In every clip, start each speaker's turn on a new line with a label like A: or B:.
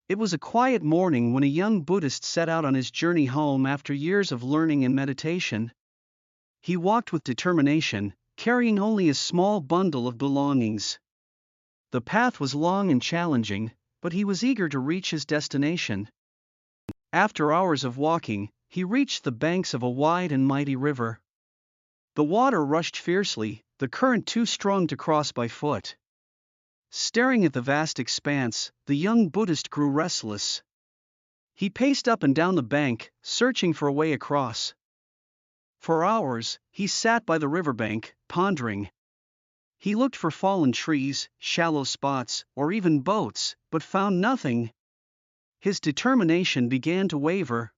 A: It was a quiet morning when a young Buddhist set out on his journey home after years of learning and meditation. He walked with determination, carrying only a small bundle of belongings. The path was long and challenging, but he was eager to reach his destination. After hours of walking, he reached the banks of a wide and mighty river. The water rushed fiercely, the current too strong to cross by foot. Staring at the vast expanse, the young Buddhist grew restless. He paced up and down the bank, searching for a way across. For hours, he sat by the riverbank, pondering. He looked for fallen trees, shallow spots, or even boats, but found nothing. His determination began to waver.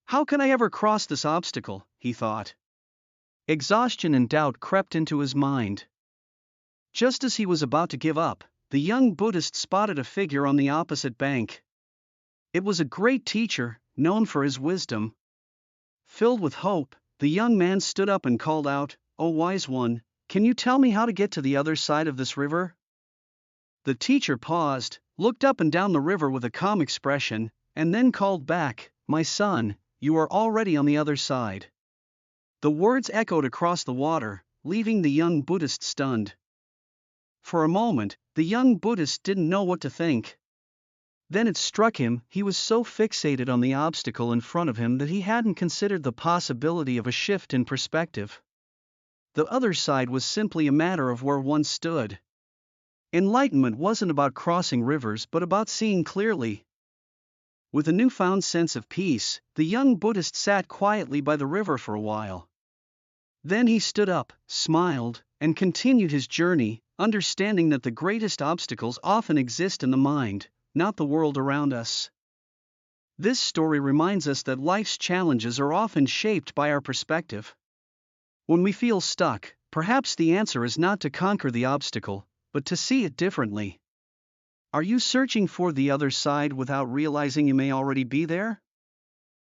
A: How can I ever cross this obstacle, he thought. Exhaustion and doubt crept into his mind. Just as he was about to give up, the young Buddhist spotted a figure on the opposite bank. It was a great teacher, known for his wisdom. Filled with hope, the young man stood up and called out, "O wise one, can you tell me how to get to the other side of this river?" The teacher paused, looked up and down the river with a calm expression, and then called back, "My son, you are already on the other side." The words echoed across the water, leaving the young Buddhist stunned. For a moment, the young Buddhist didn't know what to think. Then it struck him, he was so fixated on the obstacle in front of him that he hadn't considered the possibility of a shift in perspective. The other side was simply a matter of where one stood. Enlightenment wasn't about crossing rivers but about seeing clearly. With a newfound sense of peace, the young Buddhist sat quietly by the river for a while. Then he stood up, smiled, and continued his journey, understanding that the greatest obstacles often exist in the mind, not the world around us. This story reminds us that life's challenges are often shaped by our perspective. When we feel stuck, perhaps the answer is not to conquer the obstacle, but to see it differently. Are you searching for the other side without realizing you may already be there?